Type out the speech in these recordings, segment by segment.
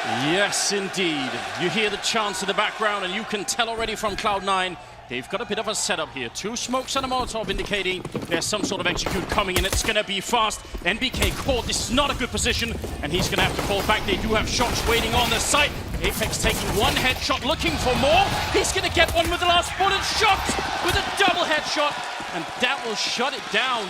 Yes, indeed. You hear the chants in the background, and you can tell already from Cloud9, they've got a bit of a setup here. 2 smokes and a Molotov indicating there's some sort of execute coming, and it's going to be fast. NBK caught. This is not a good position, and he's going to have to fall back. They do have shots waiting on the site. Apex taking 1 headshot, looking for more. He's going to get one with the last bullet. Shot with a double headshot, and that will shut it down.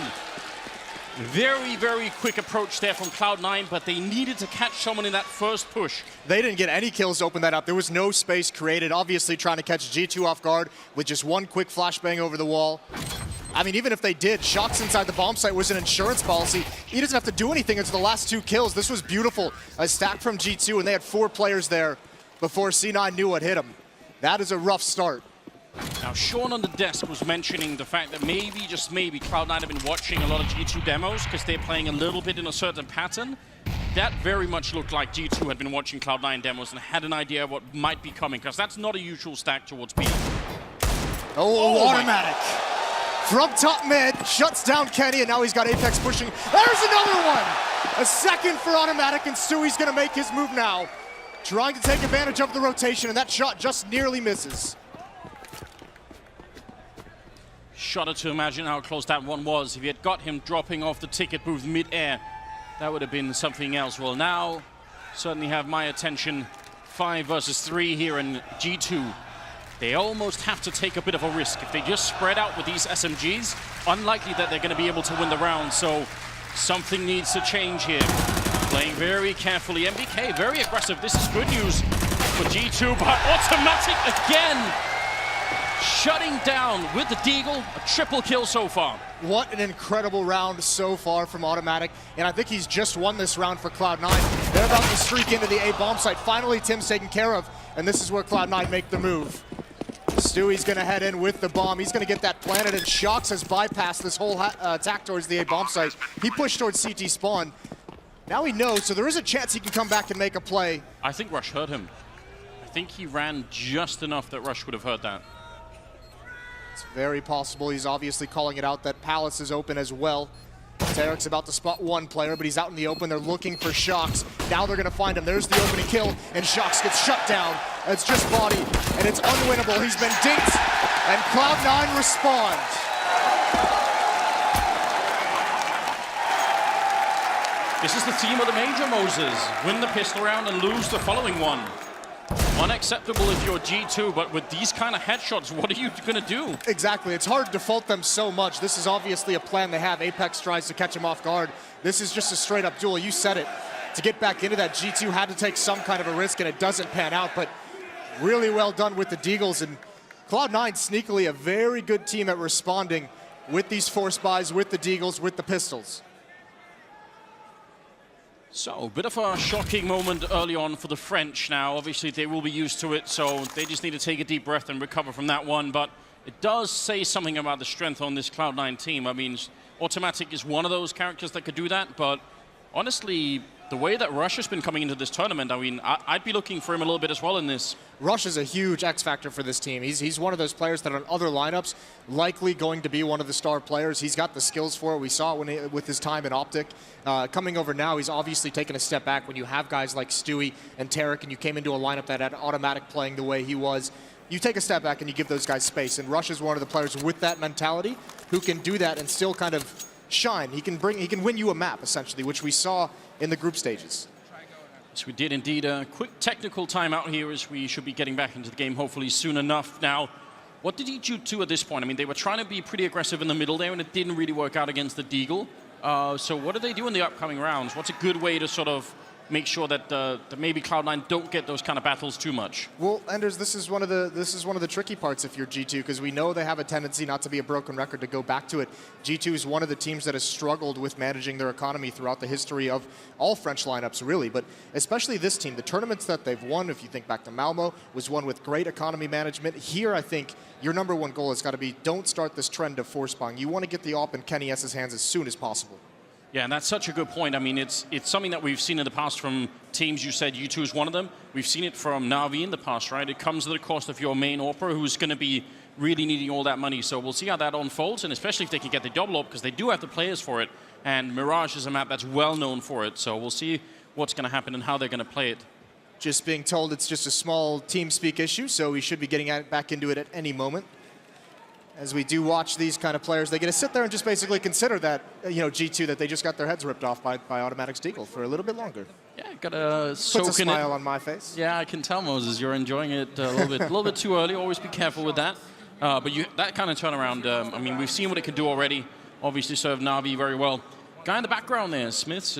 Very, very quick approach there from Cloud9, but they needed to catch someone in that first push. They didn't get any kills to open that up. There was no space created, obviously trying to catch G2 off guard with just 1 quick flashbang over the wall. I mean, even if they did, shots inside the bomb site was an insurance policy. He doesn't have to do anything until the last 2 kills. This was beautiful. A stack from G2, and they had 4 players there before C9 knew what hit him. That is a rough start. Now, Sean on the desk was mentioning the fact that maybe, just maybe, Cloud9 have been watching a lot of G2 demos because they're playing a little bit in a certain pattern. That very much looked like G2 had been watching Cloud9 demos and had an idea of what might be coming, because that's not a usual stack towards B. Oh, automatic. From top mid, shuts down Kenny, and now he's got Apex pushing. There's another one! A second for automatic, and Stewie's gonna make his move now. Trying to take advantage of the rotation, and that shot just nearly misses. Shudder to imagine how close that one was. If you had got him dropping off the ticket booth mid-air, that would have been something else. Well, now, certainly have my attention. 5 versus 3 here in G2. They almost have to take a bit of a risk. If they just spread out with these SMGs, unlikely that they're going to be able to win the round. So something needs to change here. Playing very carefully. MBK, very aggressive. This is good news for G2, but automatic again. Shutting down with the Deagle, a triple kill so far. What an incredible round so far from Automatic, and I think he's just won this round for Cloud9. They're about to streak into the A bomb site. Finally, Tim's taken care of, and this is where Cloud9 make the move. Stewie's gonna head in with the bomb. He's gonna get that planted, and Shox has bypassed this whole attack towards the A bomb site. He pushed towards CT spawn. Now he knows, so there is a chance he can come back and make a play. I think Rush heard him. I think he ran just enough that Rush would have heard that. It's very possible. He's obviously calling it out that Palace is open as well. Tarek's about to spot 1 player, but he's out in the open. They're looking for Shox. Now they're going to find him. There's the opening kill, and Shox gets shut down. It's just body, and it's unwinnable. He's been dinked, and Cloud9 respond. This is the theme of the major, Moses. Win the pistol round and lose the following one. Unacceptable if you're G2, but with these kind of headshots, what are you going to do? Exactly. It's hard to fault them so much. This is obviously a plan they have. Apex tries to catch him off guard. This is just a straight-up duel. You said it. To get back into that, G2 had to take some kind of a risk, and it doesn't pan out, but really well done with the Deagles. And Cloud9 sneakily a very good team at responding with these force buys, with the Deagles, with the pistols. So, a bit of a shocking moment early on for the French now. Obviously, they will be used to it, so they just need to take a deep breath and recover from that one. But it does say something about the strength on this Cloud9 team. I mean, Automatic is one of those characters that could do that, but honestly, the way that Rush has been coming into this tournament, I mean, I'd be looking for him a little bit as well in this. Rush is a huge X factor for this team. He's one of those players that on other lineups, likely going to be one of the star players. He's got the skills for it. We saw it with his time in Optic. Coming over now, he's obviously taken a step back when you have guys like Stewie and Tarek, and you came into a lineup that had Automatic playing the way he was. You take a step back and you give those guys space, and Rush is one of the players with that mentality who can do that and still kind of shine. He can win you a map, essentially, which we saw in the group stages. Yes, we did indeed. A quick technical timeout here as we should be getting back into the game hopefully soon enough. Now, what did G2 do at this point? I mean, they were trying to be pretty aggressive in the middle there, and it didn't really work out against the Deagle. So what do they do in the upcoming rounds? What's a good way to sort of make sure that, that maybe Cloud9 don't get those kind of battles too much? Well, Anders, this is one of the tricky parts if you're G2, because we know they have a tendency not to be a broken record to go back to it. G2 is one of the teams that has struggled with managing their economy throughout the history of all French lineups, really, but especially this team. The tournaments that they've won, if you think back to Malmo, was one with great economy management. Here, I think your #1 goal has got to be don't start this trend of force buying. You want to get the AWP in Kenny S's hands as soon as possible. Yeah, and that's such a good point. I mean, it's something that we've seen in the past from teams. You said U2 is one of them. We've seen it from Na'Vi in the past, right? It comes at the cost of your main AWPer, who's going to be really needing all that money. So we'll see how that unfolds, and especially if they can get the double AWP, because they do have the players for it. And Mirage is a map that's well known for it. So we'll see what's going to happen and how they're going to play it. Just being told it's just a small TeamSpeak issue, so we should be getting back into it at any moment. As we do watch these kind of players, they get to sit there and just basically consider that, G2, that they just got their heads ripped off by Automatic's Deagle for a little bit longer. Yeah, gotta soak in it. Puts a smile on my face. Yeah, I can tell, Moses, you're enjoying it a little bit too early. Always be careful with that. But that kind of turnaround, I mean, we've seen what it could do already. Obviously served Na'Vi very well. Guy in the background there, Smiths,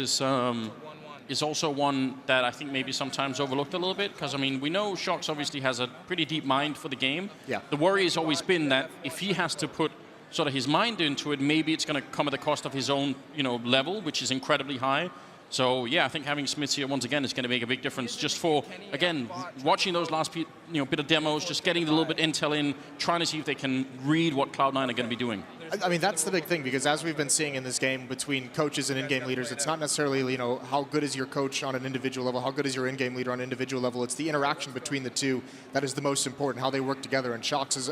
is also one that I think maybe sometimes overlooked a little bit, because I mean, we know Shox obviously has a pretty deep mind for the game. Yeah. The worry has always been that if he has to put sort of his mind into it, maybe it's going to come at the cost of his own, level, which is incredibly high. So yeah, I think having Smiths here once again is going to make a big difference. Just for, again, watching those last bit of demos, just getting a little bit intel in, trying to see if they can read what Cloud9 are going to be doing. I mean, that's the big thing, because as we've been seeing in this game between coaches and in-game leaders, it's not necessarily, how good is your coach on an individual level, how good is your in-game leader on an individual level. It's the interaction between the two that is the most important, how they work together. And Shox has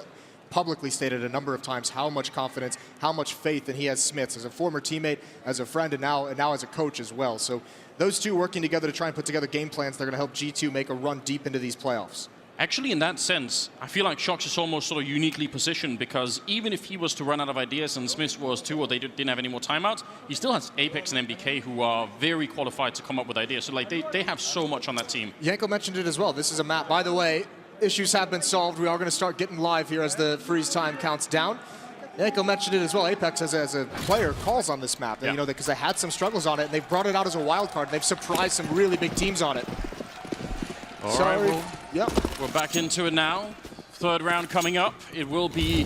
publicly stated a number of times how much confidence, how much faith, and he has Smiths as a former teammate, as a friend, and now as a coach as well. So those two working together to try and put together game plans, they're going to help G2 make a run deep into these playoffs. Actually, in that sense, I feel like Shox is almost sort of uniquely positioned, because even if he was to run out of ideas and Smith was too, or they didn't have any more timeouts, he still has Apex and MBK who are very qualified to come up with ideas. So like they have so much on that team. Yanko mentioned it as well. This is a map. By the way, issues have been solved. We are going to start getting live here as the freeze time counts down. Yanko mentioned it as well. Apex as a player calls on this map, yeah. Because they had some struggles on it, and they've brought it out as a wild card. They've surprised some really big teams on it. All right, well, yep. We're back into it now. Third round coming up. It will be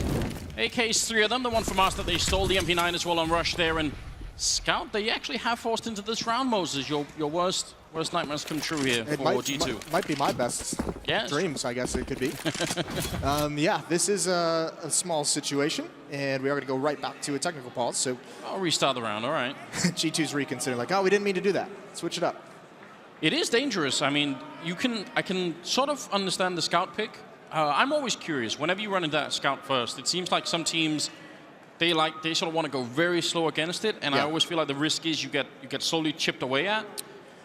AKs, 3 of them. The one from us that they stole, the MP9 as well on Rush there. And Scout, they actually have forced into this round, Moses. Your worst nightmares come true here for G2. Might be my best dreams, I guess it could be. Yeah, this is a small situation, and we are going to go right back to a technical pause. So I'll restart the round, all right. G2's reconsidering, like, oh, we didn't mean to do that. Switch it up. It is dangerous. I mean, I can sort of understand the Scout pick. I'm always curious. Whenever you run into that Scout first, it seems like some teams, they sort of want to go very slow against it, and I always feel like the risk is you get slowly chipped away at.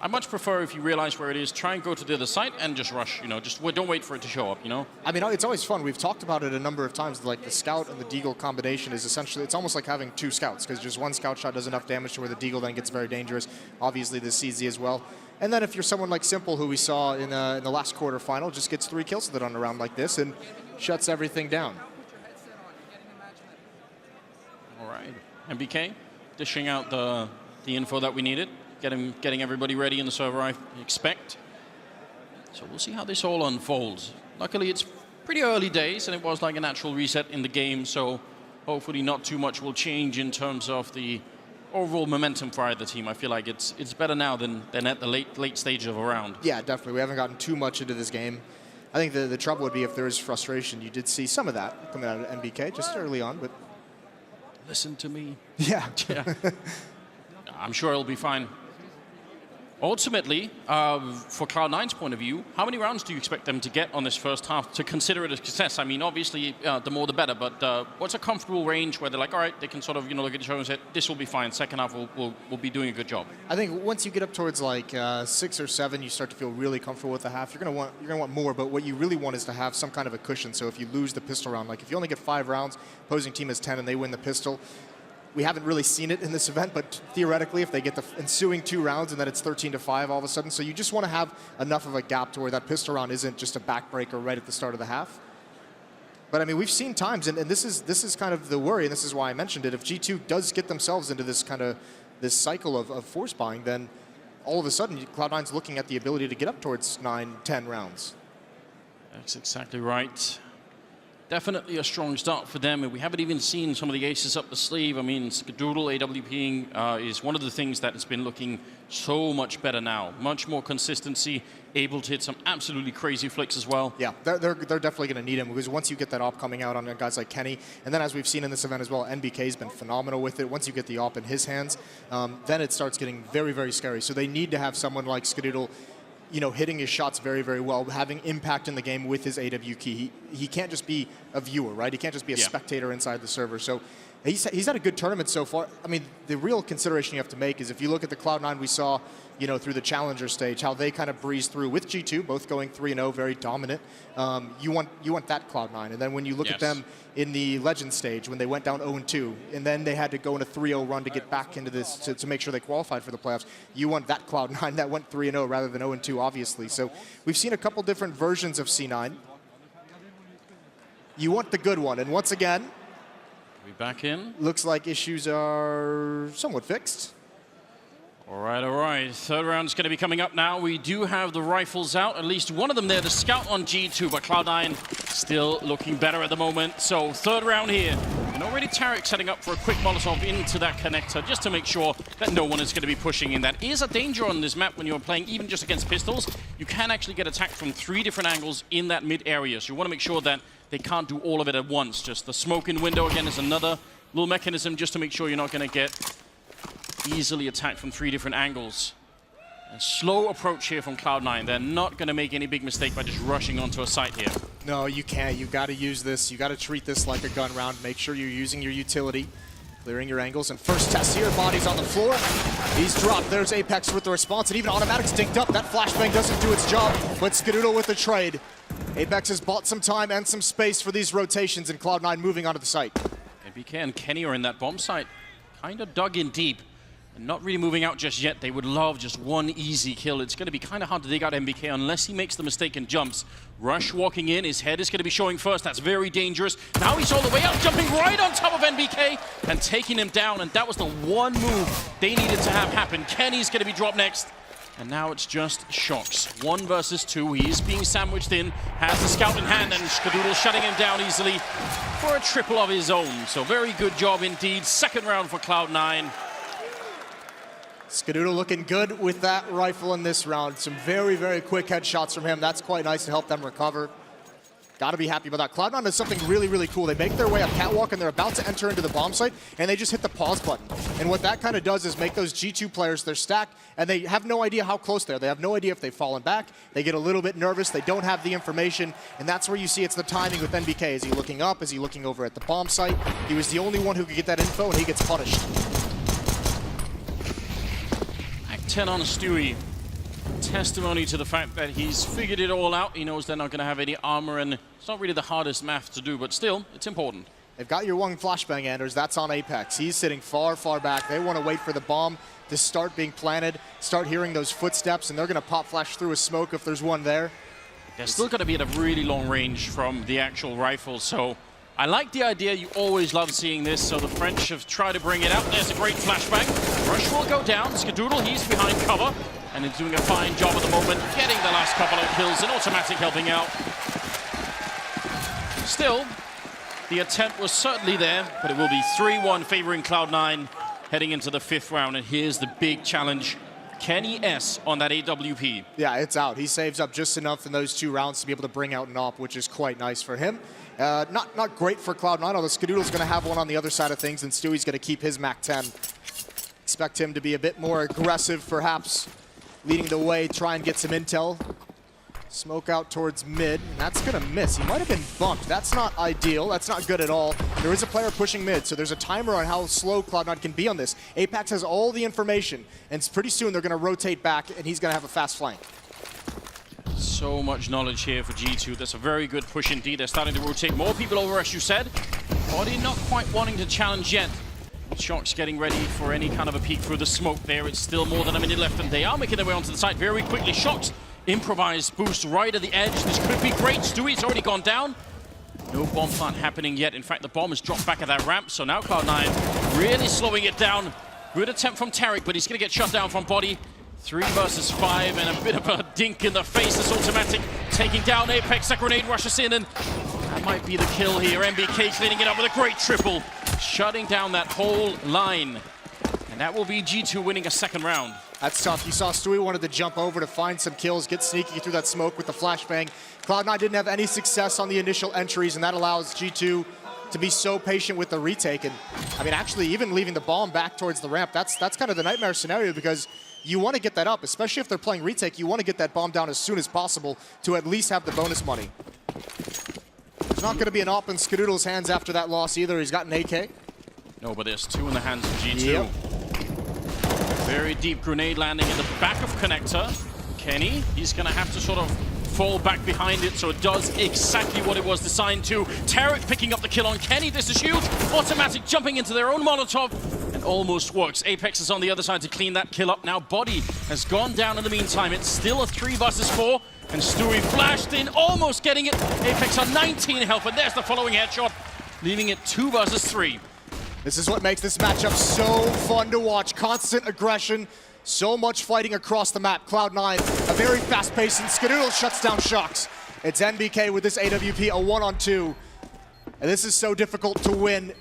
I much prefer, if you realize where it is, try and go to the other side and just rush. Just don't wait for it to show up. I mean, it's always fun. We've talked about it a number of times. Like the Scout and the Deagle combination is essentially, it's almost like having 2 Scouts, because just one Scout shot does enough damage to where the Deagle then gets very dangerous. Obviously, the CZ as well. And then if you're someone like Simple, who we saw in the last quarterfinal, just gets 3 kills with it on a round like this and shuts everything down. All right, MBK dishing out the info that we needed. Getting everybody ready in the server, I expect. So we'll see how this all unfolds. Luckily, it's pretty early days, and it was like a natural reset in the game, so hopefully not too much will change in terms of the overall momentum for either team. I feel like it's better now than at the late stage of a round. Yeah, definitely. We haven't gotten too much into this game. I think the trouble would be if there is frustration. You did see some of that coming out of MBK just early on, but... Listen to me. Yeah. Yeah. I'm sure it'll be fine. Ultimately, for Cloud9's point of view, how many rounds do you expect them to get on this first half to consider it a success? I mean, obviously, the more the better, but what's a comfortable range where they're like, all right, they can sort of look at each other and say, this will be fine, second half we'll be doing a good job? I think once you get up towards like 6 or 7, you start to feel really comfortable with the half. You're gonna want more, but what you really want is to have some kind of a cushion. So if you lose the pistol round, like if you only get 5 rounds, opposing team has 10 and they win the pistol, we haven't really seen it in this event, but theoretically, if they get the ensuing 2 rounds and then it's 13-5 all of a sudden, so you just want to have enough of a gap to where that pistol round isn't just a backbreaker right at the start of the half. But I mean, we've seen times, and this is kind of the worry, and this is why I mentioned it. If G2 does get themselves into this this cycle of force buying, then all of a sudden, Cloud9's looking at the ability to get up towards 9-10 rounds. That's exactly right. Definitely a strong start for them, and we haven't even seen some of the aces up the sleeve. I mean, Skadoodle AWPing is one of the things that has been looking so much better now. Much more consistency, able to hit some absolutely crazy flicks as well. Yeah, they're definitely going to need him, because once you get that op coming out on guys like Kenny, and then as we've seen in this event as well, NBK's been phenomenal with it. Once you get the op in his hands, then it starts getting very, very scary. So they need to have someone like Skadoodle, hitting his shots very, very well, having impact in the game with his AW key. He can't just be a viewer, right? He can't just be a spectator inside the server. So He's had a good tournament so far. I mean, the real consideration you have to make is if you look at the Cloud9 we saw, you know, through the Challenger stage, how they kind of breezed through with G2, both going 3-0, very dominant. You want that Cloud9. And then when you look at them in the Legend stage, when they went down 0-2, and then they had to go in a 3-0 run to get back into this, to make sure they qualified for the playoffs, you want that Cloud9 that went 3-0 rather than 0-2, obviously. So we've seen a couple different versions of C9. You want the good one, and once again, we back in. Looks like issues are somewhat fixed. All right. Third round is going to be coming up now. We do have the rifles out, at least one of them there, the scout on G2, but Cloud9 still looking better at the moment. So third round here. And already Tarek setting up for a quick Molotov into that connector just to make sure that no one is going to be pushing in. That is a danger on this map when you're playing even just against pistols. You can actually get attacked from 3 different angles in that mid area. So you want to make sure that they can't do all of it at once. Just the smoke in window again is another little mechanism just to make sure you're not going to get easily attacked from 3 different angles. A slow approach here from Cloud9. They're not going to make any big mistake by just rushing onto a site here. No, you can't. You've got to use this. You've got to treat this like a gun round. Make sure you're using your utility, clearing your angles. And first test here, body's on the floor. He's dropped. There's Apex with the response, and even Automatic's dinked up. That flashbang doesn't do its job, but Skadoodle with the trade. Apex has bought some time and some space for these rotations, and Cloud9 moving onto the site. MBK and Kenny are in that bomb site. Kind of dug in deep. And not really moving out just yet. They would love just one easy kill. It's going to be kind of hard to dig out MBK unless he makes the mistake and jumps. Rush walking in. His head is going to be showing first. That's very dangerous. Now he's all the way up, jumping right on top of MBK and taking him down. And that was the one move they needed to have happen. Kenny's going to be dropped next. And now it's just Shocks. 1 versus 2. He is being sandwiched in. Has the scout in hand, and Skadoodle shutting him down easily for a triple of his own. So very good job indeed. Second round for Cloud9. Skadoodle looking good with that rifle in this round. Some very, very quick headshots from him. That's quite nice to help them recover. Got to be happy about that. Cloud9 does something really, really cool. They make their way up catwalk, and they're about to enter into the bomb site, and they just hit the pause button. And what that kind of does is make those G2 players, they're stacked, and they have no idea how close they are. They have no idea if they've fallen back. They get a little bit nervous. They don't have the information, and that's where you see it's the timing with NBK. Is he looking up? Is he looking over at the bomb site? He was the only one who could get that info, and he gets punished. 10 on Stewie. Testimony to the fact that he's figured it all out. He knows they're not going to have any armor, and it's not really the hardest math to do, but still, it's important. They've got your one flashbang, Anders. That's on Apex. He's sitting far, far back. They want to wait for the bomb to start being planted, start hearing those footsteps, and they're going to pop flash through a smoke if there's one there. They're still going to be at a really long range from the actual rifle, so I like the idea. You always love seeing this, so the French have tried to bring it out. There's a great flashbang. Rush will go down. Skadoodle, he's behind cover, and is doing a fine job at the moment, getting the last couple of kills, and Automatic helping out. Still, the attempt was certainly there, but it will be 3-1 favoring Cloud9 heading into the 5th round, and here's the big challenge. Kenny S on that AWP. Yeah, it's out. He saves up just enough in those 2 rounds to be able to bring out an AWP, which is quite nice for him. Not great for Cloud9, although Skadoodle's going to have one on the other side of things, and Stewie's going to keep his MAC-10. Expect him to be a bit more aggressive, perhaps, leading the way, try and get some intel. Smoke out towards mid, and that's going to miss. He might have been bumped. That's not ideal. That's not good at all. There is a player pushing mid, so there's a timer on how slow Cloud9 can be on this. Apex has all the information, and pretty soon they're going to rotate back, and he's going to have a fast flank. So much knowledge here for G2. That's a very good push indeed. They're starting to rotate more people over, as you said. Body not quite wanting to challenge yet. Shocks getting ready for any kind of a peek through the smoke there. It's still more than a minute left, and they are making their way onto the site very quickly. Shocks, improvised boost right at the edge. This could be great. Stewie's already gone down. No bomb plant happening yet. In fact, the bomb has dropped back at that ramp, so now Cloud9 really slowing it down. Good attempt from Tarek, but he's going to get shut down from body. 3 versus 5, and a bit of a dink in the face. This Automatic taking down Apex. A grenade rushes in, and that might be the kill here. MBK cleaning it up with a great triple, shutting down that whole line. And that will be G2 winning a 2nd round. That's tough. You saw Stewie wanted to jump over to find some kills, get sneaky through that smoke with the flashbang. Cloud9 didn't have any success on the initial entries, and that allows G2 to be so patient with the retake. And I mean, actually, even leaving the bomb back towards the ramp, that's kind of the nightmare scenario, because you want to get that up, especially if they're playing retake. You want to get that bomb down as soon as possible to at least have the bonus money. There's not going to be an AWP in Skadoodle's hands after that loss either. He's got an AK. No, but there's two in the hands of G2. Yep. Very deep grenade landing in the back of Connector. Kenny, he's going to have to sort of fall back behind it, so it does exactly what it was designed to. Tarek picking up the kill on Kenny. This is huge. Automatic jumping into their own Molotov, and almost works. Apex is on the other side to clean that kill up. Now Body has gone down in the meantime. It's still a 3 versus 4, and Stewie flashed in, almost getting it. Apex on 19 health, and there's the following headshot, leaving it 2 versus 3. This is what makes this matchup so fun to watch. Constant aggression, so much fighting across the map. Cloud9, a very fast pace, and Skadoodle shuts down Shocks. It's NBK with this AWP, a 1-on-2. And this is so difficult to win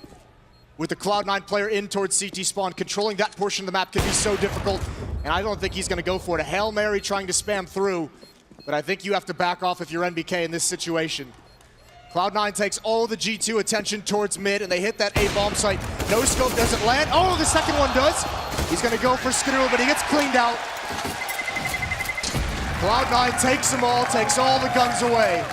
with the Cloud9 player in towards CT spawn. Controlling that portion of the map can be so difficult, and I don't think he's gonna go for it. A Hail Mary trying to spam through, but I think you have to back off if you're NBK in this situation. Cloud9 takes all the G2 attention towards mid, and they hit that A bomb site. No scope doesn't land. Oh, the second one does. He's gonna go for Skadoodle, but he gets cleaned out. Cloud9 takes them all, takes all the guns away.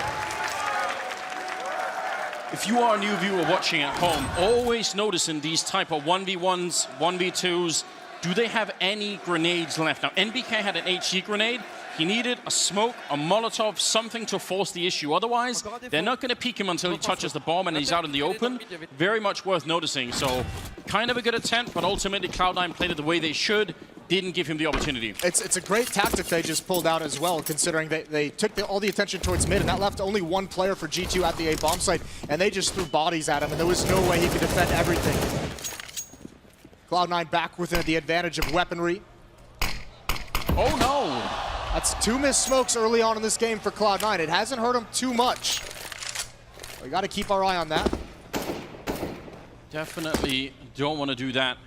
If you are a new viewer watching at home, always notice in these type of 1v1s, 1v2s, do they have any grenades left? Now, NBK had an HG grenade. He needed a smoke, a Molotov, something to force the issue. Otherwise, they're not going to peek him until he touches the bomb and he's out in the open. Very much worth noticing. So, kind of a good attempt, but ultimately Cloud9 played it the way they should. Didn't give him the opportunity. It's a great tactic they just pulled out as well, considering they took all the attention towards mid, and that left only one player for G2 at the A bomb site, and they just threw bodies at him, and there was no way he could defend everything. Cloud9 back with the advantage of weaponry. Oh no! That's 2 missed smokes early on in this game for Cloud9. It hasn't hurt him too much. We got to keep our eye on that. Definitely don't want to do that.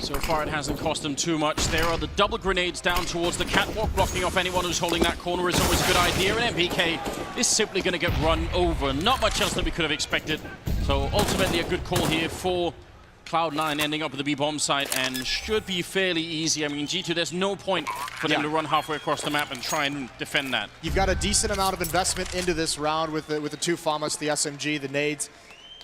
So far, it hasn't cost them too much. There are the double grenades down towards the catwalk, blocking off anyone who's holding that corner is always a good idea. And MPK is simply going to get run over. Not much else that we could have expected. So ultimately, a good call here for Cloud9 ending up at the B bomb site, and should be fairly easy. I mean, G2, there's no point for them to run halfway across the map and try and defend that. You've got a decent amount of investment into this round with the 2 FAMAS, the SMG, the nades,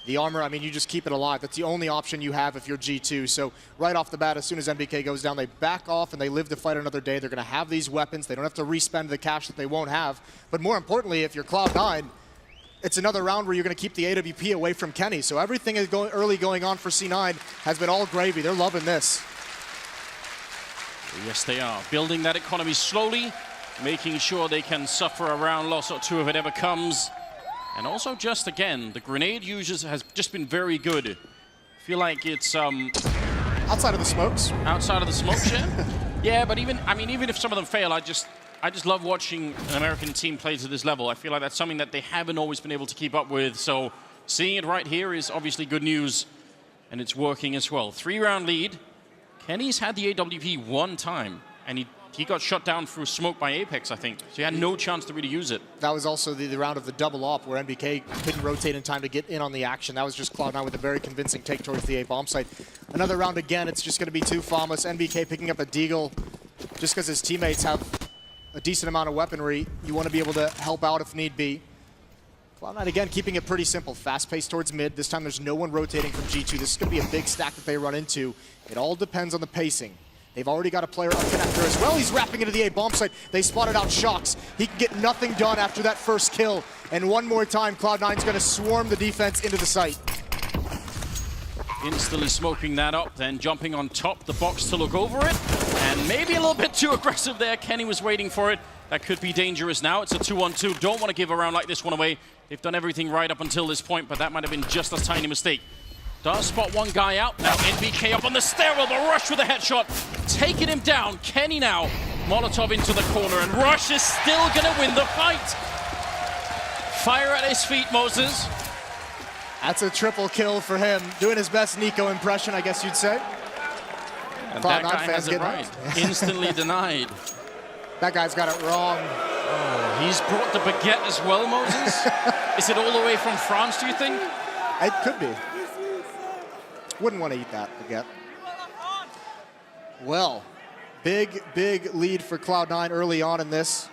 the armor. I mean, you just keep it alive. That's the only option you have if you're G2. So right off the bat, as soon as NBK goes down, they back off and they live to fight another day. They're going to have these weapons. They don't have to respend the cash that they won't have. But more importantly, if you're Cloud9, it's another round where you're going to keep the AWP away from Kenny. So everything is going on for C9 has been all gravy. They're loving this. Yes, they are. Building that economy slowly, making sure they can suffer a round loss or 2 if it ever comes. And also just, again, the grenade users has just been very good. I feel like it's... outside of the smokes. Outside of the smokes, yeah. Yeah, but even if some of them fail, I just love watching an American team play to this level. I feel like that's something that they haven't always been able to keep up with. So seeing it right here is obviously good news, and it's working as well. 3-round lead. Kenny's had the AWP 1 time, and he got shut down through smoke by Apex, I think. So he had no chance to really use it. That was also the round of the double op where NBK couldn't rotate in time to get in on the action. That was just Cloud9 with a very convincing take towards the A bomb site. Another round again, it's just going to be 2 FAMAS. NBK picking up a Deagle just because his teammates have a decent amount of weaponry. You want to be able to help out if need be. Cloud9 again keeping it pretty simple. Fast pace towards mid. This time there's no one rotating from G2. This is going to be a big stack that they run into. It all depends on the pacing. They've already got a player on connector as well. He's wrapping into the A bomb site. They spotted out Shocks. He can get nothing done after that first kill. And one more time, Cloud9's going to swarm the defense into the site. Instantly smoking that up, then jumping on top the box to look over it. And maybe a little bit too aggressive there. Kenny was waiting for it. That could be dangerous now. It's a 2-on-2. Don't want to give a round like this one away. They've done everything right up until this point, but that might have been just a tiny mistake. Does spot one guy out. Now NBK up on the stairwell, but Rush with a headshot. Taking him down. Kenny now. Molotov into the corner, and Rush is still going to win the fight. Fire at his feet, Moses. That's a triple kill for him. Doing his best Nico impression, I guess you'd say. And that guy has it right. Instantly denied. That guy's got it wrong. Oh, he's brought the baguette as well, Moses. Is it all the way from France, do you think? It could be. Wouldn't want to eat that baguette. Well, big lead for Cloud9 early on in this.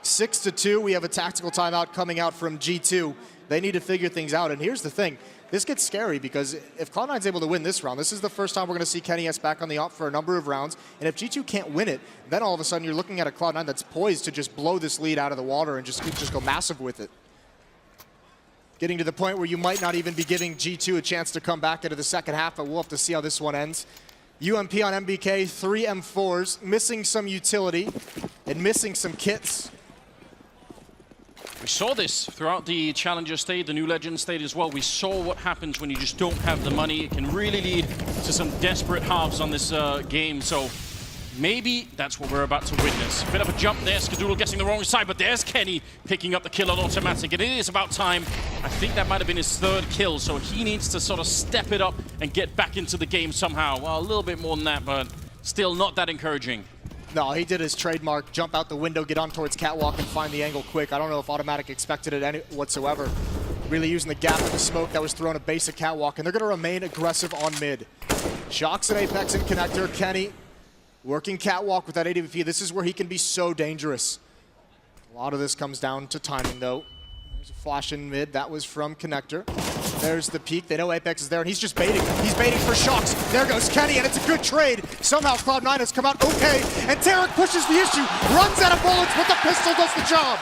6-2, we have a tactical timeout coming out from G2. They need to figure things out, and here's the thing. this gets scary because if Cloud9's able to win this round, this is the first time we're going to see Kenny S back on the op for a number of rounds. And if G2 can't win it, then all of a sudden you're looking at a Cloud9 that's poised to just blow this lead out of the water and just go massive with it. Getting to the point where you might not even be giving G2 a chance to come back into the second half, but we'll have to see how this one ends. UMP on MBK, 3 M4s, missing some utility and missing some kits. We saw this throughout the Challenger stage, the New Legend stage as well. We saw what happens when you just don't have the money. It can really lead to some desperate halves on this game. So maybe that's what we're about to witness. Bit of a jump there, Skadoodle getting the wrong side, but there's Kenny picking up the kill on automatic. And it is about time. I think that might have been his 3rd kill, so he needs to sort of step it up and get back into the game somehow. Well, a little bit more than that, but still not that encouraging. No, he did his trademark, jump out the window, get on towards Catwalk, and find the angle quick. I don't know if Automatic expected it whatsoever. Really using the gap of the smoke that was thrown a basic Catwalk, and they're going to remain aggressive on mid. Shox and Apex and Connector. Kenny working Catwalk with that AWP. This is where he can be so dangerous. A lot of this comes down to timing, though. There's a flash in mid. That was from Connector. There's the peek. They know Apex is there, and he's just baiting. He's baiting for Shox. There goes Kenny, and it's a good trade. Somehow Cloud9 has come out okay, and Tarek pushes the issue, runs out of bullets, but the pistol does the job.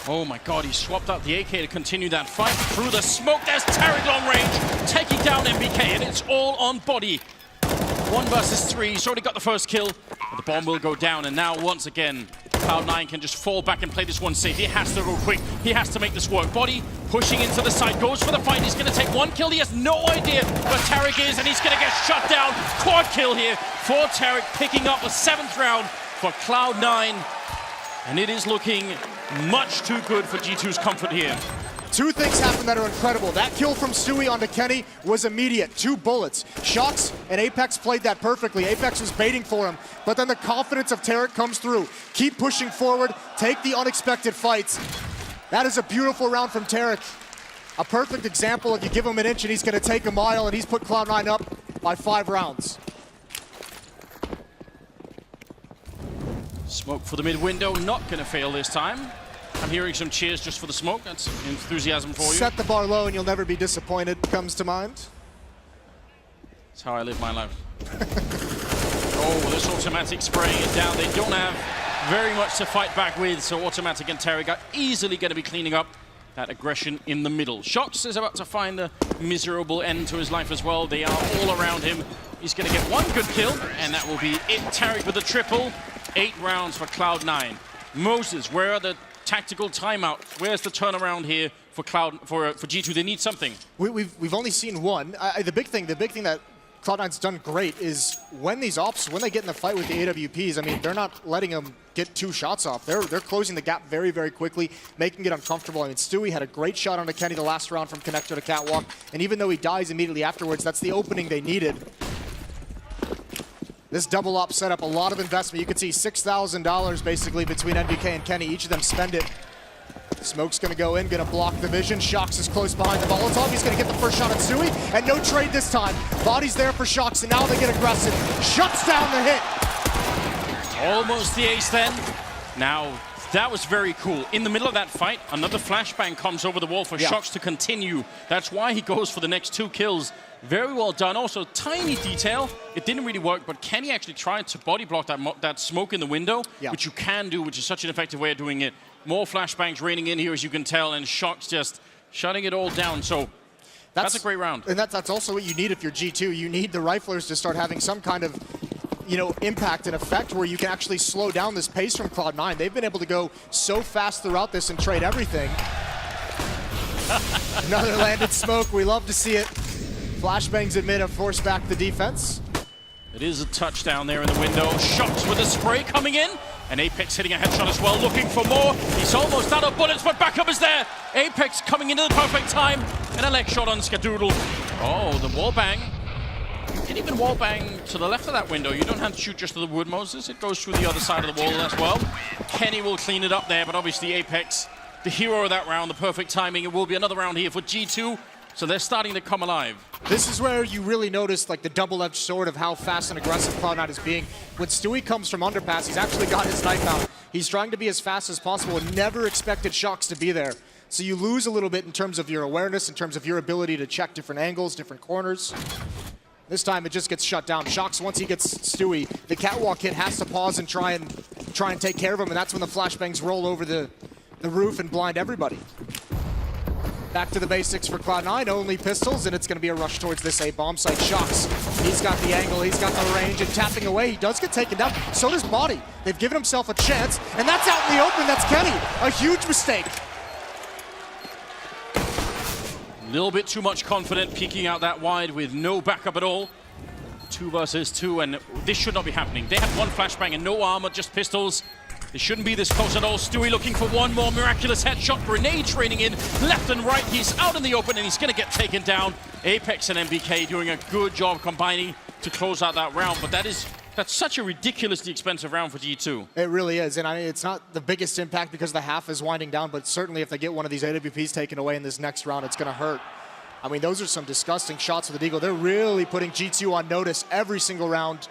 Oh my god, he swapped out the AK to continue that fight through the smoke. There's Tarek long range, taking down MBK, and it's all on body. 1 versus 3, he's already got the first kill, but the bomb will go down, and now once again, Cloud9 can just fall back and play this one safe. He has to go quick. He has to make this work. Body pushing into the side, goes for the fight. He's going to take 1 kill. He has no idea where Tarek is, and he's going to get shut down. Quad kill here for Tarek, picking up the 7th round for Cloud9. And it is looking much too good for G2's comfort here. 2 things happen that are incredible. That kill from Stewie onto Kenny was immediate. 2 bullets. Shox and Apex played that perfectly. Apex was baiting for him, but then the confidence of Tarek comes through. Keep pushing forward, take the unexpected fights. That is a beautiful round from Tarek. A perfect example of you give him an inch and he's going to take a mile, and he's put Cloud9 up by 5 rounds. Smoke for the mid window, not going to fail this time. I'm hearing some cheers just for the smoke. That's enthusiasm for you. Set the bar low and you'll never be disappointed comes to mind. That's how I live my life. Oh, this automatic spraying it down. They don't have very much to fight back with, so automatic and Tarek are easily going to be cleaning up that aggression in the middle. Shox is about to find a miserable end to his life as well. They are all around him. He's going to get 1 good kill, and that will be it. Tarek with a triple. 8 rounds for Cloud9. Moses, where are the tactical timeout? Where's the turnaround here for G2? They need something. We've only seen 1. The big thing that Cloud9's done great is when these ops, when they get in the fight with the AWPs, I mean, they're not letting them get 2 shots off. They're closing the gap very, very quickly, making it uncomfortable. I mean, Stewie had a great shot on Kenny the last round from Connector to Catwalk, and even though he dies immediately afterwards, that's the opening they needed. This double op set up a lot of investment. You can see $6,000 basically between NBK and Kenny. Each of them spend it. Smoke's going to go in, going to block the vision. Shox is close behind the Molotov. He's going to get the first shot at Stewie, and no trade this time. Body's there for Shox, and now they get aggressive. Shuts down the hit. Almost the ace then. Now, that was very cool. In the middle of that fight, another flashbang comes over the wall for Shox to continue. That's why he goes for the next 2 kills. Very well done. Also, tiny detail. It didn't really work, but Kenny actually tried to body block that smoke in the window, which you can do, which is such an effective way of doing it. More flashbangs raining in here, as you can tell, and Shox just shutting it all down. So that's a great round. And that's also what you need if you're G2. You need the riflers to start having some kind of, you know, impact and effect where you can actually slow down this pace from Cloud9. They've been able to go so fast throughout this and trade everything. Another landed smoke. We love to see it. Flashbangs in mid have forced back the defense. It is a touchdown there in the window. Shox with a spray coming in. And Apex hitting a headshot as well, looking for more. He's almost out of bullets, but backup is there. Apex coming into the perfect time. And a leg shot on Skadoodle. Oh, the wall bang. You can even wall bang to the left of that window. You don't have to shoot just to the wood, Moses. It goes through the other side of the wall as well. Kenny will clean it up there, but obviously Apex, the hero of that round, the perfect timing. It will be another round here for G2. So they're starting to come alive. This is where you really notice like the double-edged sword of how fast and aggressive Cloud9 is being. When Stewie comes from underpass, he's actually got his knife out. He's trying to be as fast as possible and never expected Shox to be there. So you lose a little bit in terms of your awareness, in terms of your ability to check different angles, different corners. This time it just gets shut down. Shox, once he gets Stewie, the catwalk hit has to pause and try and take care of him, and that's when the flashbangs roll over the roof and blind everybody. Back to the basics for Cloud9, only pistols, and it's going to be a rush towards this A bomb site. Shox, he's got the angle, he's got the range, and tapping away, he does get taken down. So does Body. They've given himself a chance, and that's out in the open. That's Kenny. A huge mistake. A little bit too much confident, peeking out that wide with no backup at all. 2 versus 2, and this should not be happening. They have one flashbang and no armor, just pistols. They shouldn't be this close at all. Stewie looking for one more miraculous headshot. Grenades raining in left and right. He's out in the open and he's going to get taken down. Apex and MBK doing a good job combining to close out that round, but that's such a ridiculously expensive round for G2. It really is, and I mean, it's not the biggest impact because the half is winding down, but certainly if they get one of these AWPs taken away in this next round, it's going to hurt. I mean, those are some disgusting shots with the Deagle. They're really putting G2 on notice every single round.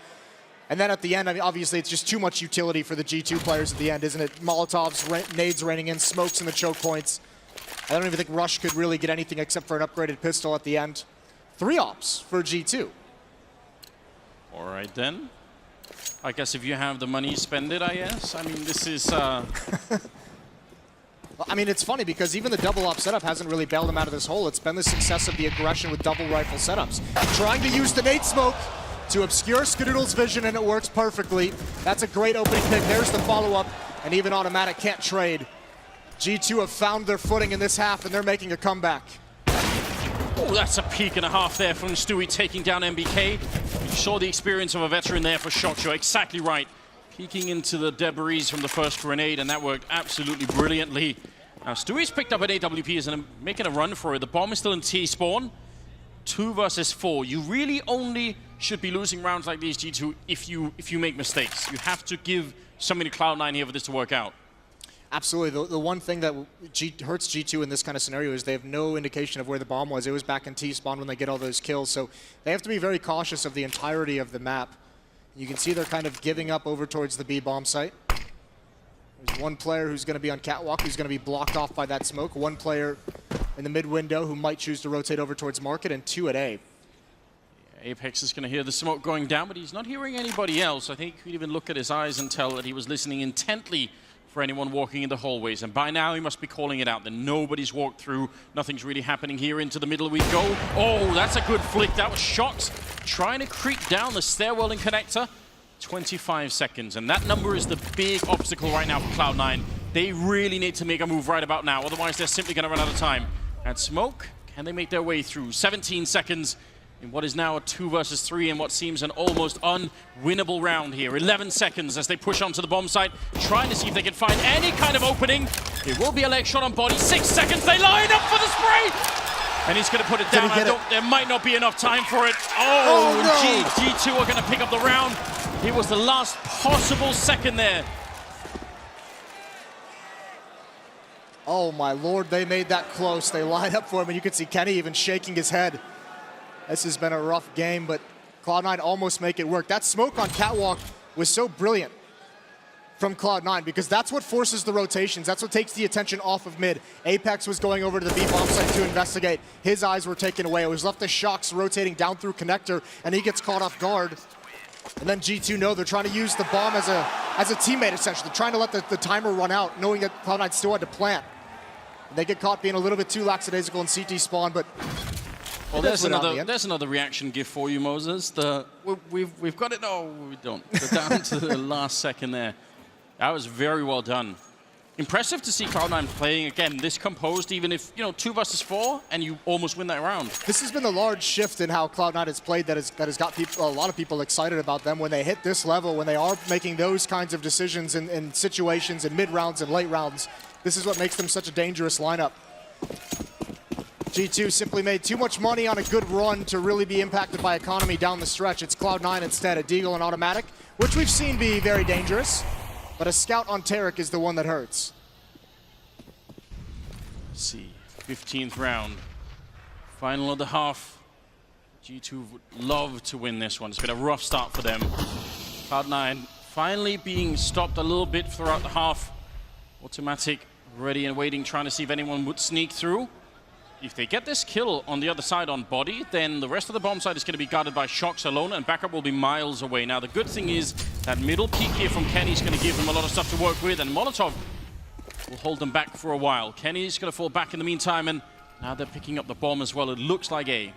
And then at the end, I mean, obviously, it's just too much utility for the G2 players at the end, isn't it? Molotovs, nades raining in, smokes in the choke points. I don't even think Rush could really get anything except for an upgraded pistol at the end. 3 ops for G2. All right, then. I guess if you have the money, spend it, I guess. I mean, this is... I mean, it's funny because even the double op setup hasn't really bailed them out of this hole. It's been the success of the aggression with double rifle setups. Trying to use the nade smoke to obscure Skadoodle's vision, and it works perfectly. That's a great opening pick. There's the follow-up, and even Automatic can't trade. G2 have found their footing in this half, and they're making a comeback. Oh, that's a peek and a half there from Stewie taking down MBK. You saw the experience of a veteran there for Shox. You're exactly right. Peeking into the debris from the first grenade, and that worked absolutely brilliantly. Now, Stewie's picked up an AWP and making a run for it. The bomb is still in T-spawn. 2 versus 4. You really only should be losing rounds like these, G2, if you make mistakes. You have to give something to Cloud9 here for this to work out. Absolutely. The one thing that hurts G2 in this kind of scenario is they have no indication of where the bomb was. It was back in T-spawn when they get all those kills, so they have to be very cautious of the entirety of the map. You can see they're kind of giving up over towards the B bomb site. There's one player who's going to be on catwalk, who's going to be blocked off by that smoke. One player in the mid window who might choose to rotate over towards market, and 2 at A. Apex is going to hear the smoke going down, but he's not hearing anybody else. I think you could even look at his eyes and tell that he was listening intently for anyone walking in the hallways. And by now he must be calling it out that nobody's walked through. Nothing's really happening here. Into the middle we go. Oh, that's a good flick. That was Shox trying to creep down the stairwell and connector. 25 seconds, and that number is the big obstacle right now for Cloud9. They really need to make a move right about now, otherwise they're simply going to run out of time. And smoke, can they make their way through? 17 seconds in what is now a 2 versus 3 and what seems an almost unwinnable round here. 11 seconds as they push onto the bomb site, trying to see if they can find any kind of opening. It will be a leg shot on Body. 6 seconds, they line up for the spray! And he's going to put it down. There might not be enough time for it. Oh, no. G2 are going to pick up the round. It was the last possible second there. Oh my lord, they made that close. They lined up for him, and you can see Kenny even shaking his head. This has been a rough game, but Cloud9 almost make it work. That smoke on catwalk was so brilliant from Cloud9 because that's what forces the rotations. That's what takes the attention off of mid. Apex was going over to the B bomb site to investigate. His eyes were taken away. It was left to Shox rotating down through connector, and he gets caught off guard. And then G2 know they're trying to use the bomb as a teammate, essentially. They're trying to let the timer run out, knowing that Cloud9 still had to plant. And they get caught being a little bit too lackadaisical in CT spawn, but well, there's another reaction gift for you, Moses. We've got it. No, we don't. They're down to the last second there. That was very well done. Impressive to see Cloud9 playing, again, this composed, even if, 2 versus 4, and you almost win that round. This has been the large shift in how Cloud9 has played that has got people, a lot of people excited about them when they hit this level, when they are making those kinds of decisions in situations in mid-rounds and late rounds. This is what makes them such a dangerous lineup. G2 simply made too much money on a good run to really be impacted by economy down the stretch. It's Cloud9 instead, a Deagle and Automatic, which we've seen be very dangerous. But a scout on Tarek is the one that hurts. Let's see, 15th round. Final of the half. G2 would love to win this one. It's been a rough start for them. Cloud9 finally being stopped a little bit throughout the half. Automatic Ready and waiting, trying to see if anyone would sneak through. If they get this kill on the other side on body, then the rest of the bomb side is going to be guarded by Shox alone, and backup will be miles away. Now, the good thing is that middle peak here from Kenny is going to give them a lot of stuff to work with, and Molotov will hold them back for a while. Kenny's going to fall back in the meantime, and now they're picking up the bomb as well. It looks like A.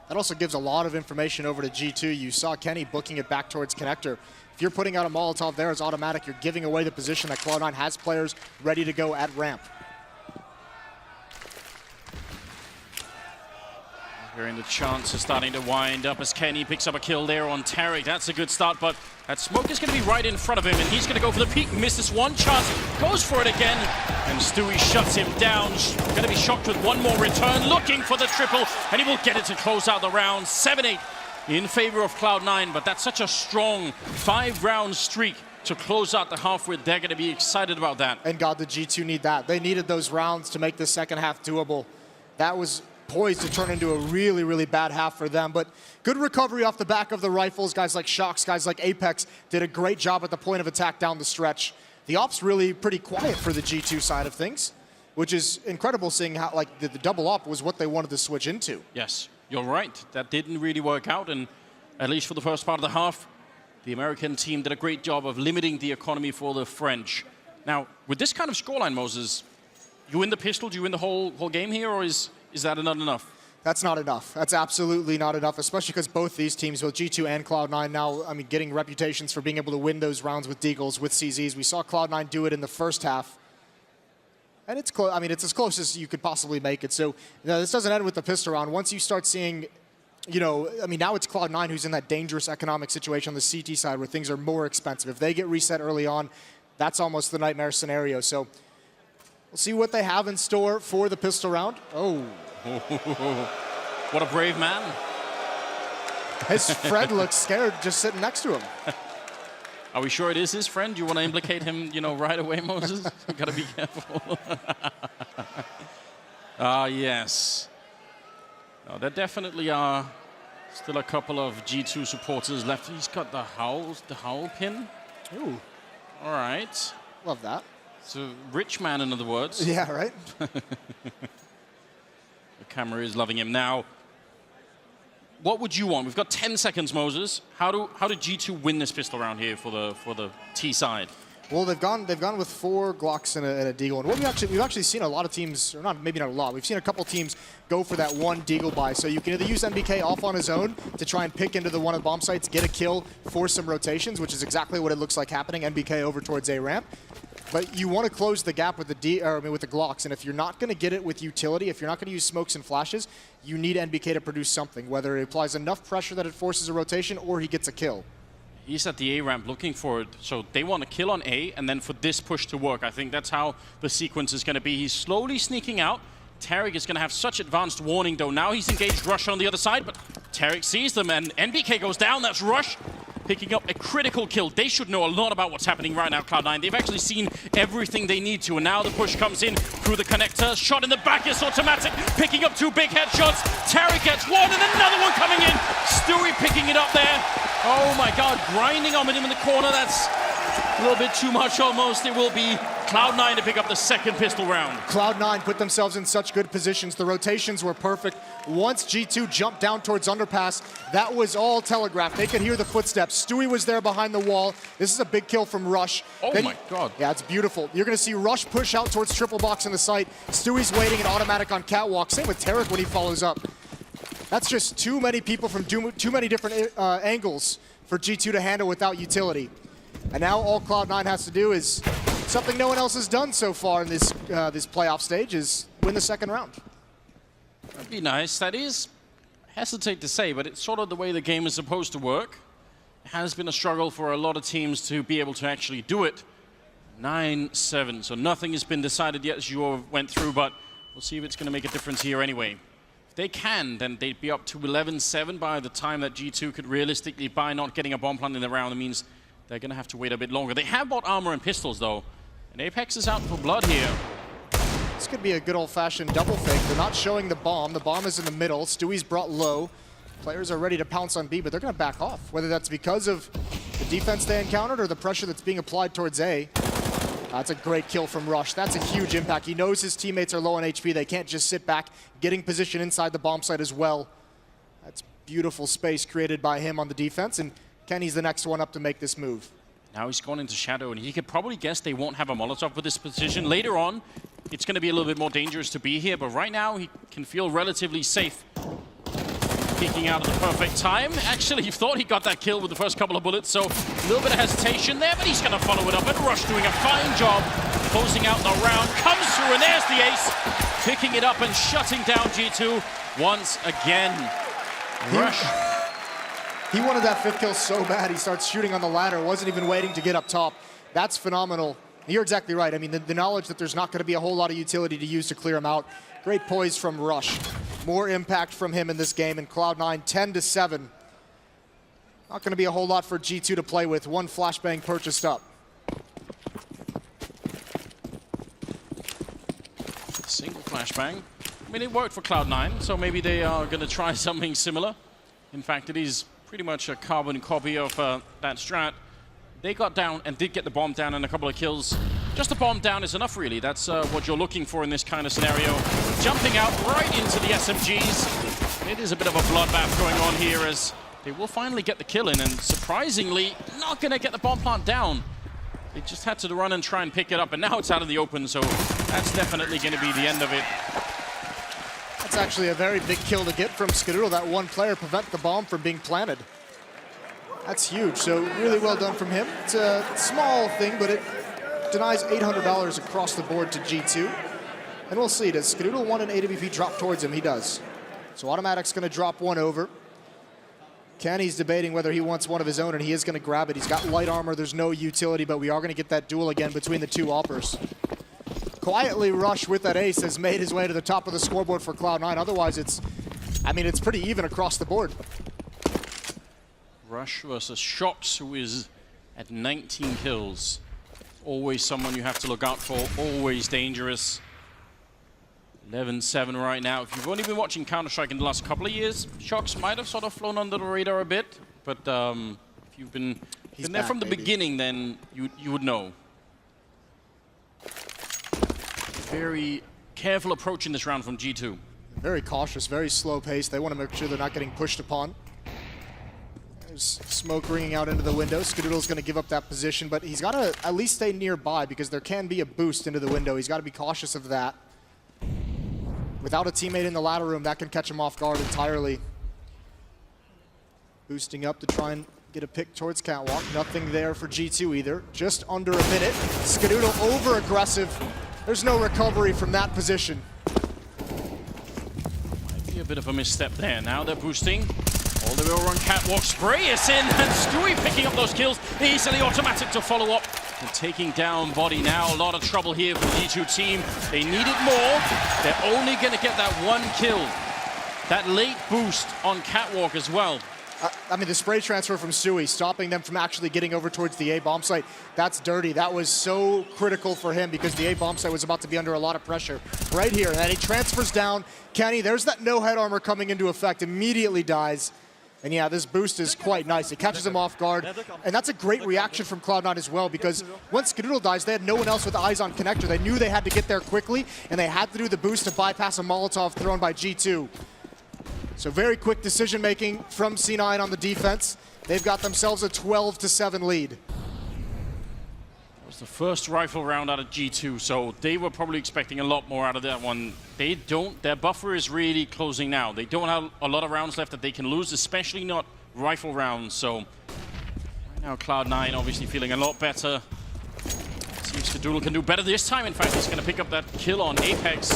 That also gives a lot of information over to G2. You saw Kenny booking it back towards connector. If you're putting out a Molotov there, it's automatic. You're giving away the position that Cloud9 has players ready to go at ramp. Hearing the chances starting to wind up as Kenny picks up a kill there on Tarek. That's a good start, but that smoke is going to be right in front of him, and he's going to go for the peek. Misses one chance, goes for it again, and Stewie shuts him down. Going to be shocked with one more return, looking for the triple, and he will get it to close out the round. 7-8 in favor of Cloud9, but that's such a strong 5-round streak to close out the half with. They're going to be excited about that. And God, the G2 need that. They needed those rounds to make the second half doable. That was poised to turn into a really, really bad half for them. But good recovery off the back of the rifles. Guys like Shox, guys like Apex did a great job at the point of attack down the stretch. The op's really pretty quiet for the G2 side of things, which is incredible, seeing how like the double op was what they wanted to switch into. Yes, you're right. That didn't really work out, and at least for the first part of the half, the American team did a great job of limiting the economy for the French. Now, with this kind of scoreline, Moses, you win the pistol, do you win the whole game here, or is that not enough? That's not enough. That's absolutely not enough, especially because both these teams, both G2 and Cloud9 now, I mean, getting reputations for being able to win those rounds with Deagles, with CZs. We saw Cloud9 do it in the first half. And it's close. I mean, it's as close as you could possibly make it. So, you know, this doesn't end with the pistol round. Once you start seeing, you know, I mean, now it's Cloud9 who's in that dangerous economic situation on the CT side where things are more expensive. If they get reset early on, that's almost the nightmare scenario. So we'll see what they have in store for the pistol round. Oh. What a brave man. His friend looks scared just sitting next to him. Are we sure it is his friend? Do you want to implicate him, you know, right away, Moses? You've got to be careful. Yes. No, there definitely are still a couple of G2 supporters left. He's got the howl pin. Ooh. All right. Love that. It's a rich man, in other words. Yeah, right? The camera is loving him. Now, what would you want? We've got 10 seconds, Moses. How do G2 win this pistol round here for the T side? Well, they've gone with 4 Glocks and a Deagle. And what we've actually seen a lot of teams, or maybe not a lot, we've seen a couple teams go for that one Deagle buy. So you can either use NBK off on his own to try and pick into the one of the bomb sites, get a kill, force some rotations, which is exactly what it looks like happening. NBK over towards A ramp. But you want to close the gap with the with the Glocks, and if you're not going to get it with utility, if you're not going to use smokes and flashes, you need NBK to produce something, whether it applies enough pressure that it forces a rotation or he gets a kill. He's at the A ramp looking for it, so they want to kill on A, and then for this push to work. I think that's how the sequence is going to be. He's slowly sneaking out. Tarek is going to have such advanced warning, though. Now he's engaged Rush on the other side, but Tarek sees them, and NBK goes down. That's Rush picking up a critical kill. They should know a lot about what's happening right now, Cloud9. They've actually seen everything they need to, and now the push comes in through the connector. Shot in the back is automatic, picking up 2 big headshots. Tarek gets one, and another one coming in. Stewie picking it up there. Oh my God, grinding on him in the corner. That's a little bit too much almost. It will be Cloud9 to pick up the second pistol round. Cloud9 put themselves in such good positions. The rotations were perfect. Once G2 jumped down towards underpass, that was all telegraphed. They could hear the footsteps. Stewie was there behind the wall. This is a big kill from Rush. Oh my God. Yeah, it's beautiful. You're going to see Rush push out towards triple box in the site. Stewie's waiting and automatic on catwalk. Same with Tarek when he follows up. That's just too many people from too many different angles for G2 to handle without utility. And now all Cloud9 has to do is something no one else has done so far in this this playoff stage, is win the second round. That'd be nice. That is, I hesitate to say, but it's sort of the way the game is supposed to work. It has been a struggle for a lot of teams to be able to actually do it. 9-7, so nothing has been decided yet as you went through, but we'll see if it's going to make a difference here anyway. If they can, then they'd be up to 11-7 by the time that G2 could realistically buy. Not getting a bomb plant in the round, it means they're going to have to wait a bit longer. They have bought armor and pistols, though, and Apex is out for blood here. This could be a good old-fashioned double fake. They're not showing the bomb. The bomb is in the middle. Stewie's brought low. Players are ready to pounce on B, but they're going to back off, whether that's because of the defense they encountered or the pressure that's being applied towards A. That's a great kill from Rush. That's a huge impact. He knows his teammates are low on HP. They can't just sit back, getting position inside the bomb site as well. That's beautiful space created by him on the defense, and Kenny's the next one up to make this move. Now he's gone into Shadow, and he could probably guess they won't have a Molotov with this position. Later on, it's going to be a little bit more dangerous to be here, but right now he can feel relatively safe. Peeking out at the perfect time. Actually, he thought he got that kill with the first couple of bullets, so a little bit of hesitation there, but he's going to follow it up. And Rush doing a fine job closing out the round. Comes through, and there's the ace. Picking it up and shutting down G2 once again. Rush. He wanted that 5th kill so bad, he starts shooting on the ladder, wasn't even waiting to get up top. That's phenomenal. You're exactly right. I mean, the knowledge that there's not going to be a whole lot of utility to use to clear him out. Great poise from Rush. More impact from him in this game, and Cloud9 10-7. Not going to be a whole lot for G2 to play with. One flashbang purchased up. Single flashbang. I mean, it worked for Cloud9, so maybe they are going to try something similar. In fact, it is pretty much a carbon copy of that strat. They got down and did get the bomb down and a couple of kills. Just the bomb down is enough, really. That's what you're looking for in this kind of scenario. Jumping out right into the SMGs. It is a bit of a bloodbath going on here as they will finally get the kill in, and surprisingly, not going to get the bomb plant down. They just had to run and try and pick it up, and now it's out of the open, so that's definitely going to be the end of it. That's actually a very big kill to get from Skadoodle. That one player prevent the bomb from being planted. That's huge, so really well done from him. It's a small thing, but it denies $800 across the board to G2. And we'll see, does Skadoodle want an AWP drop towards him? He does. So Automatic's gonna drop one over. Kenny's debating whether he wants one of his own, and he is gonna grab it. He's got light armor, there's no utility, but we are gonna get that duel again between the two Oppers. Quietly, Rush with that ace has made his way to the top of the scoreboard for Cloud9. Otherwise, it's pretty even across the board. Rush versus Shox, who is at 19 kills. Always someone you have to look out for, always dangerous. 11-7 right now. If you've only been watching Counter-Strike in the last couple of years, Shox might have sort of flown under the radar a bit, but if you've been there from the beginning, then you would know. Very careful approach in this round from G2. Very cautious, very slow pace. They want to make sure they're not getting pushed upon. There's smoke ringing out into the window. Skadoodle's going to give up that position, but he's got to at least stay nearby because there can be a boost into the window. He's got to be cautious of that. Without a teammate in the ladder room, that can catch him off guard entirely. Boosting up to try and get a pick towards Catwalk. Nothing there for G2 either. Just under a minute. Skadoodle over-aggressive. There's no recovery from that position. Might be a bit of a misstep there. Now they're boosting. All the way over on Catwalk. Spray is in, and Stewie picking up those kills. Easily Automatic to follow up. And taking down Body now. A lot of trouble here for the G2 team. They need it more. They're only going to get that one kill. That late boost on Catwalk as well. I mean, the spray transfer from Stewie, stopping them from actually getting over towards the A bomb site, that's dirty. That was so critical for him because the A bomb site was about to be under a lot of pressure right here. And then he transfers down. Kenny, there's that no head armor coming into effect, immediately dies. And yeah, this boost is quite nice. It catches him off guard. And that's a great reaction from Cloud9 as well, because once Skadoodle dies, they had no one else with eyes on connector. They knew they had to get there quickly, and they had to do the boost to bypass a Molotov thrown by G2. So very quick decision-making from C9 on the defense. They've got themselves a 12-7 lead. It was the first rifle round out of G2, so they were probably expecting a lot more out of that one. They don't. Their buffer is really closing now. They don't have a lot of rounds left that they can lose, especially not rifle rounds. So right now Cloud9 obviously feeling a lot better. Seems Skadoodle can do better this time. In fact, he's going to pick up that kill on Apex.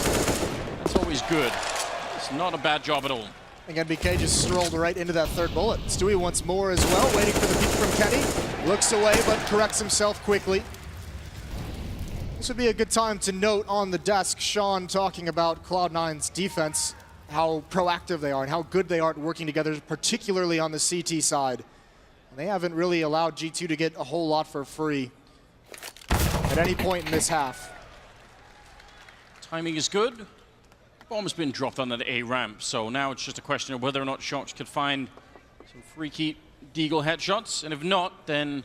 That's always good. It's not a bad job at all. Again, BK just strolled right into that third bullet. Stewie once more as well, waiting for the peek from Kenny. Looks away, but corrects himself quickly. This would be a good time to note on the desk Sean talking about Cloud9's defense, how proactive they are and how good they are at working together, particularly on the CT side. And they haven't really allowed G2 to get a whole lot for free at any point in this half. Timing is good. Bomb's been dropped on the A ramp, so now it's just a question of whether or not Shox could find some freaky Deagle headshots, and if not, then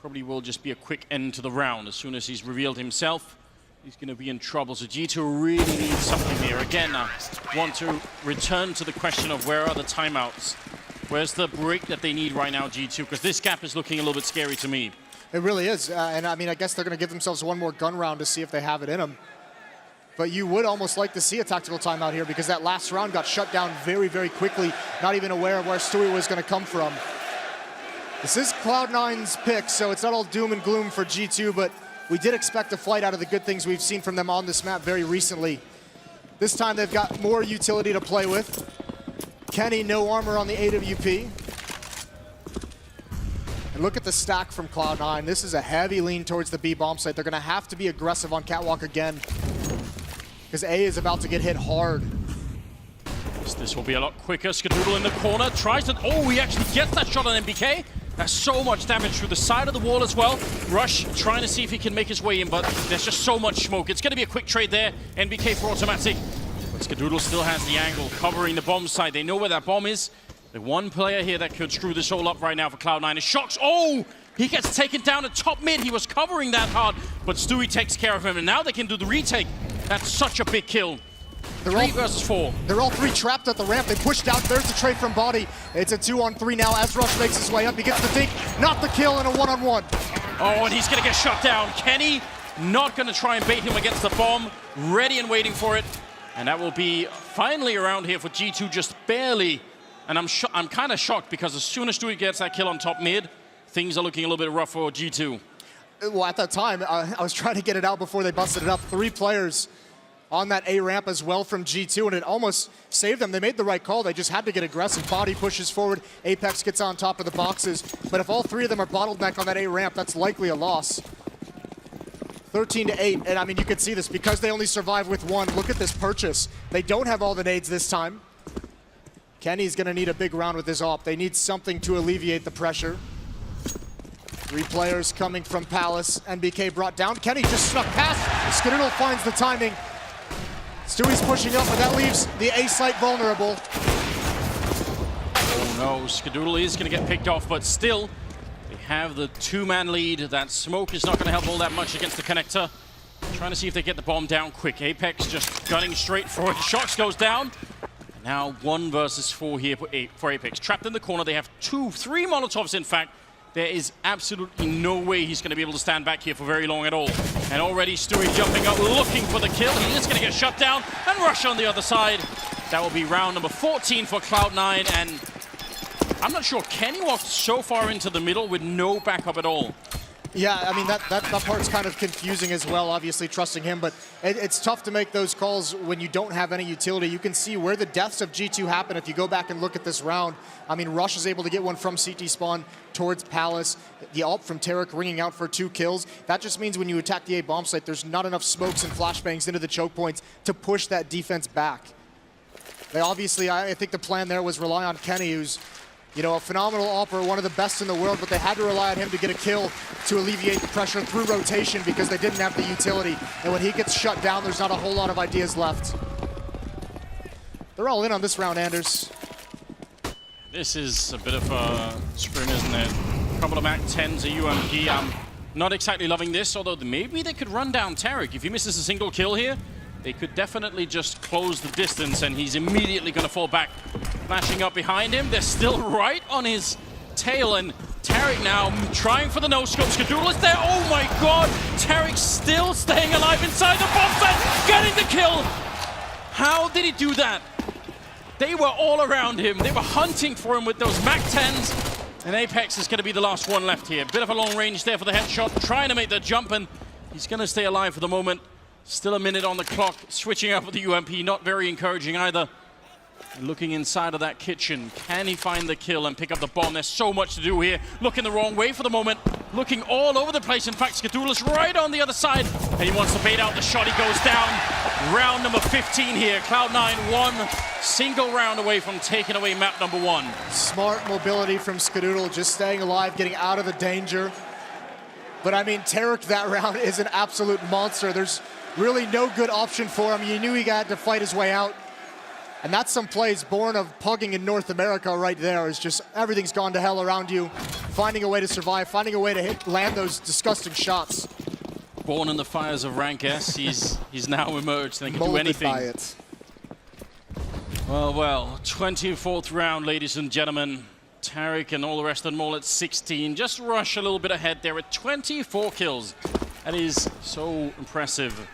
probably will just be a quick end to the round. As soon as he's revealed himself, he's going to be in trouble. So G2 really needs something here. Again, I want to return to the question of where are the timeouts? Where's the break that they need right now, G2? Because this gap is looking a little bit scary to me. It really is. And I mean, I guess they're going to give themselves one more gun round to see if they have it in them. But you would almost like to see a tactical timeout here because that last round got shut down very, very quickly, not even aware of where Stewie was going to come from. This is Cloud9's pick, so it's not all doom and gloom for G2, but we did expect a flight out of the good things we've seen from them on this map very recently. This time they've got more utility to play with. Kenny, no armor on the AWP. And look at the stack from Cloud9. This is a heavy lean towards the B bomb site. They're going to have to be aggressive on Catwalk again because A is about to get hit hard. This will be a lot quicker. Skadoodle in the corner, tries to... Oh, he actually gets that shot on MBK. That's so much damage through the side of the wall as well. Rush trying to see if he can make his way in, but there's just so much smoke. It's going to be a quick trade there. NBK for automatic. But Skadoodle still has the angle, covering the bomb side. They know where that bomb is. The one player here that could screw this all up right now for Cloud9 is Shox. Oh! He gets taken down at top mid. He was covering that hard, but Stewie takes care of him, and now they can do the retake. That's such a big kill. 3 versus 4. They're all 3 trapped at the ramp. They push down. There's the trade from Body. It's a 2-on-3 now as Rush makes his way up. He gets the dink, not the kill, and a 1-on-1. Oh, and he's going to get shut down. Kenny not going to try and bait him against the bomb. Ready and waiting for it. And that will be finally around here for G2, just barely. And I'm kind of shocked because as soon as Stewie gets that kill on top mid, things are looking a little bit rough for G2. Well, at that time, I was trying to get it out before they busted it up. 3 players on that A ramp as well from G2, and it almost saved them. They made the right call. They just had to get aggressive. Body pushes forward. Apex gets on top of the boxes. But if all 3 of them are bottlenecked on that A ramp, that's likely a loss. 13-8, and I mean, you can see this because they only survive with 1. Look at this purchase. They don't have all the nades this time. Kenny's going to need a big round with his AWP. They need something to alleviate the pressure. 3 players coming from Palace. NBK brought down. Kenny just snuck past. Skadoodle finds the timing. Stewie's pushing up, but that leaves the A site vulnerable. Oh no, Skadoodle is going to get picked off, but still, they have the 2-man lead. That smoke is not going to help all that much against the connector. Trying to see if they get the bomb down quick. Apex just gunning straight for it. Shox goes down. Now 1 versus 4 here for Apex. Trapped in the corner. They have 3 Molotovs, in fact. There is absolutely no way he's going to be able to stand back here for very long at all. And already Stewie jumping up, looking for the kill. He is going to get shut down and Rush on the other side. That will be round number 14 for Cloud9. And I'm not sure. Kenny walked so far into the middle with no backup at all. Yeah, I mean, that part's kind of confusing as well, obviously trusting him, but it's tough to make those calls when you don't have any utility. You can see where the deaths of G2 happen if you go back and look at this round. I mean, Rush is able to get one from CT spawn towards Palace. The ult from Tarek ringing out for 2 kills. That just means when you attack the A bomb site, there's not enough smokes and flashbangs into the choke points to push that defense back. They obviously, I think the plan there was rely on Kenny, who's, you know, a phenomenal AWPer, one of the best in the world, but they had to rely on him to get a kill to alleviate the pressure through rotation because they didn't have the utility. And when he gets shut down, there's not a whole lot of ideas left. They're all in on this round, Anders. This is a bit of a sprint, isn't it? A couple of Mac-10s, a UMP. I'm not exactly loving this, although maybe they could run down Tarek. If he misses a single kill here, they could definitely just close the distance, and he's immediately going to fall back. Flashing up behind him. They're still right on his tail, and Tarek now trying for the no-scope. Skadoodle is there. Oh my god! Tarek still staying alive inside the bomb set, getting the kill! How did he do that? They were all around him. They were hunting for him with those Mac-10s. And Apex is going to be the last one left here. Bit of a long range there for the headshot. Trying to make the jump, and he's going to stay alive for the moment. Still a minute on the clock. Switching up with the UMP. Not very encouraging either. Looking inside of that kitchen. Can he find the kill and pick up the bomb? There's so much to do here. Looking the wrong way for the moment. Looking all over the place. In fact, Skadoodle's right on the other side. And he wants to bait out the shot. He goes down. Round number 15 here. Cloud9 1 single round away from taking away map number 1. Smart mobility from Skadoodle, just staying alive, getting out of the danger. But I mean, Tarek that round is an absolute monster. There's really no good option for him. You knew he had to fight his way out. And that's some plays born of pugging in North America right there. Is just everything's gone to hell around you. Finding a way to survive, finding a way to land those disgusting shots. Born in the fires of rank S, he's now emerged and can do Molded anything. by it. Well, 24th round, ladies and gentlemen. Tariq and all the rest of them all at 16. Just rush a little bit ahead there at 24 kills. That is so impressive.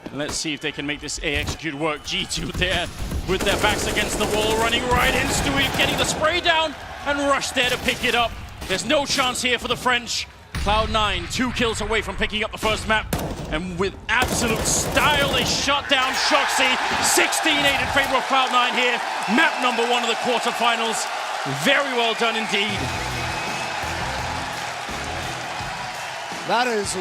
And let's see if they can make this A execute work. G2 there with their backs against the wall, running right into it, getting the spray down, and Rush there to pick it up. There's no chance here for the French. Cloud9, 2 kills away from picking up the first map. And with absolute style, they shut down Shoxy. 16-8 in favor of Cloud9 here. Map number 1 of the quarterfinals. Very well done indeed. That is